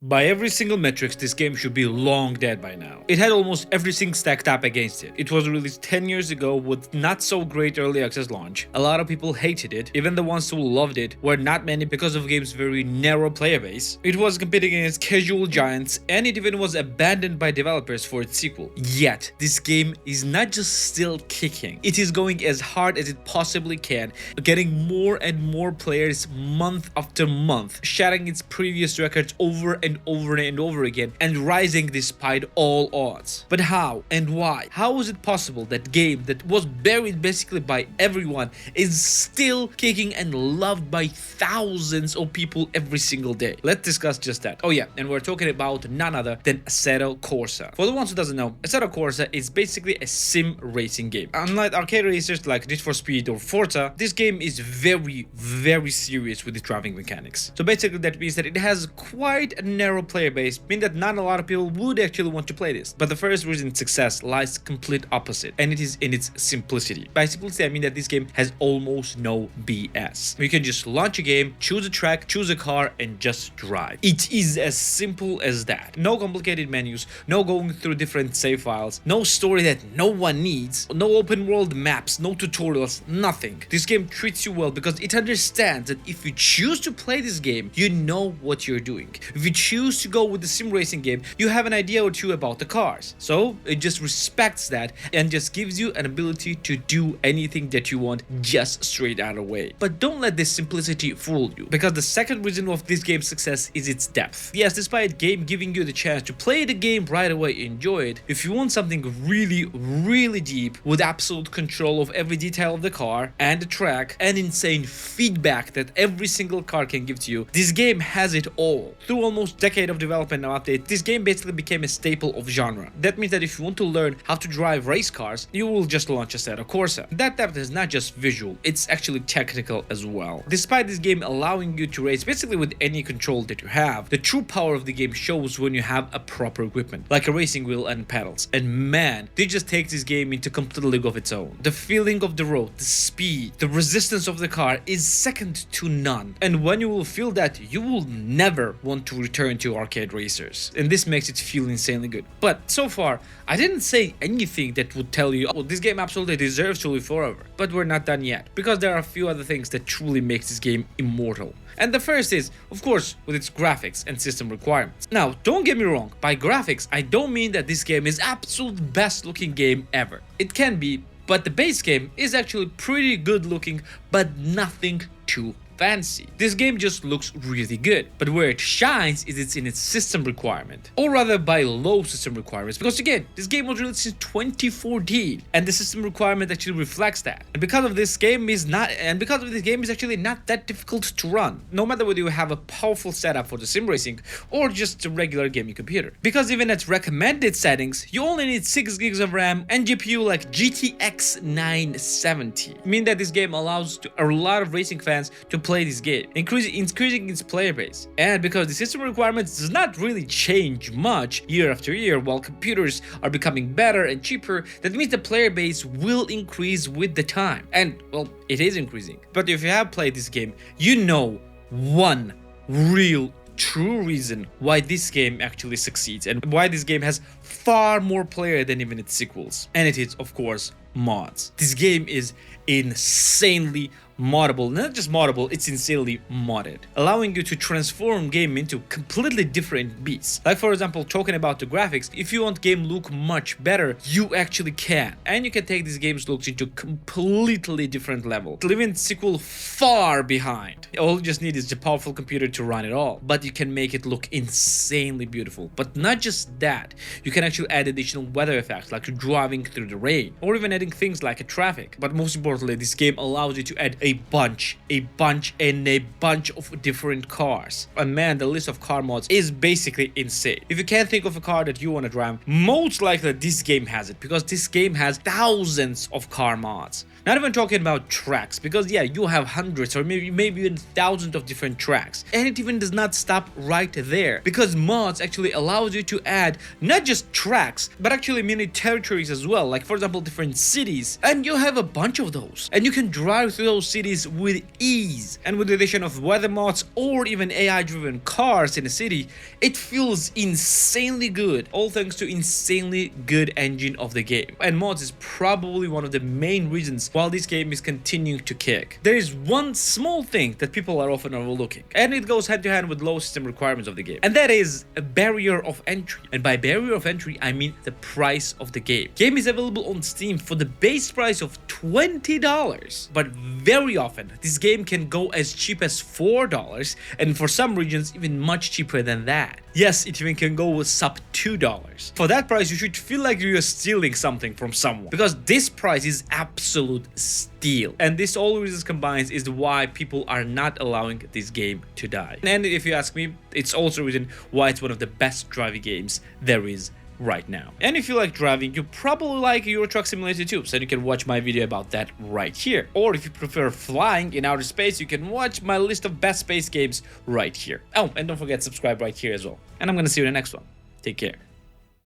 By every single metrics, this game should be long dead by now. It had almost everything stacked up against it. It was released 10 years ago with not so great early access launch. A lot of people hated it, even the ones who loved it were not many because of the game's very narrow player base. It was competing against casual giants, and it even was abandoned by developers for its sequel. Yet, this game is not just still kicking, it is going as hard as it possibly can, getting more and more players month after month, shattering its previous records over and over again, and rising despite all odds. But how and why? How is it possible that game that was buried basically by everyone is still kicking and loved by thousands of people every single day? Let's discuss just that. Oh yeah, and we're talking about none other than Assetto Corsa. For the ones who doesn't know, Assetto Corsa is basically a sim racing game. Unlike arcade racers like Need for Speed or Forza, this game is very serious with its driving mechanics. So basically that means that it has quite a narrow player base, meaning that not a lot of people would actually want to play this. But the first reason success lies complete opposite, and it is in its simplicity. By simplicity, I mean that this game has almost no BS. You can just launch a game, choose a track, choose a car, and just drive. It is as simple as that. No complicated menus, no going through different save files, no story that no one needs, no open world maps, no tutorials, nothing. This game treats you well because it understands that if you choose to play this game, you know what you're doing. If you choose to go with the sim racing game, you have an idea or two about the cars. So it just respects that and just gives you an ability to do anything that you want just straight out of the way. But don't let this simplicity fool you, because the second reason of this game's success is its depth. Yes, despite game giving you the chance to play the game right away, enjoy it, if you want something really deep with absolute control of every detail of the car and the track and insane feedback that every single car can give to you, this game has it all. Through almost decade of development and update, this game basically became a staple of genre. That means that if you want to learn how to drive race cars, you will just launch Assetto Corsa. That depth is not just visual, it's actually technical as well. Despite this game allowing you to race basically with any control that you have, the true power of the game shows when you have a proper equipment, like a racing wheel and pedals. And man, they just take this game into complete league of its own. The feeling of the road, the speed, the resistance of the car is second to none. And when you will feel that, you will never want to return to arcade racers, and this makes it feel insanely good. But so far, I didn't say anything that would tell you, oh, this game absolutely deserves to live forever. But we're not done yet, because there are a few other things that truly makes this game immortal. And the first is, of course, with its graphics and system requirements. Now, don't get me wrong, by graphics, I don't mean that this game is absolute best looking game ever. It can be, but the base game is actually pretty good looking, but nothing too fancy. This game just looks really good, but where it shines is it's in its system requirement, or rather by low system requirements, because again, this game was released in 2014 and the system requirement actually reflects that. And because of this game is actually not that difficult to run, no matter whether you have a powerful setup for the sim racing or just a regular gaming computer. Because even at recommended settings, you only need 6 gigs of RAM and GPU like GTX 970. Meaning that this game allows a lot of racing fans to play this game, increasing its player base. And because the system requirements does not really change much year after year, while computers are becoming better and cheaper, that means the player base will increase with the time. And well, it is increasing. But if you have played this game, you know one real true reason why this game actually succeeds and why this game has far more player than even its sequels. And it is, of course, mods. This game is insanely moddable. Not just moddable, it's insanely modded, allowing you to transform game into completely different beasts. Like for example, talking about the graphics, if you want game look much better, you actually can. And you can take this game's looks into completely different level, leaving the sequel far behind. All you just need is a powerful computer to run it all, but you can make it look insanely beautiful. But not just that, you can actually add additional weather effects like driving through the rain, or even adding things like a traffic. But most importantly, this game allows you to add a bunch of different cars. And man, the list of car mods is basically insane. If you can't think of a car that you want to drive, most likely this game has it, because this game has thousands of car mods. Not even talking about tracks, because yeah, you have hundreds or maybe even thousands of different tracks. And it even does not stop right there, because mods actually allows you to add not just tracks, but actually mini territories as well, like for example different cities, and you have a bunch of those, and you can drive through those cities with ease. And with the addition of weather mods or even AI driven cars in a city, it feels insanely good, all thanks to insanely good engine of the game. And mods is probably one of the main reasons why this game is continuing to kick. There is one small thing that people are often overlooking, and it goes hand to hand with low system requirements of the game, and that is a barrier of entry. And by barrier of entry, I mean the price of the game. Game is available on Steam for the base price of $20, but very often this game can go as cheap as $4, and for some regions even much cheaper than that. Yes, it even can go with sub $2. For that price, you should feel like you're stealing something from someone, because this price is absolute steal. And this all reasons combines is why people are not allowing this game to die. And if you ask me, it's also a reason why it's one of the best driving games there is right now. And if you like driving, you probably like Euro Truck Simulator too, so you can watch my video about that right here. Or if you prefer flying in outer space, you can watch my list of best space games right here. Oh, and don't forget to subscribe right here as well. And I'm gonna see you in the next one. Take care.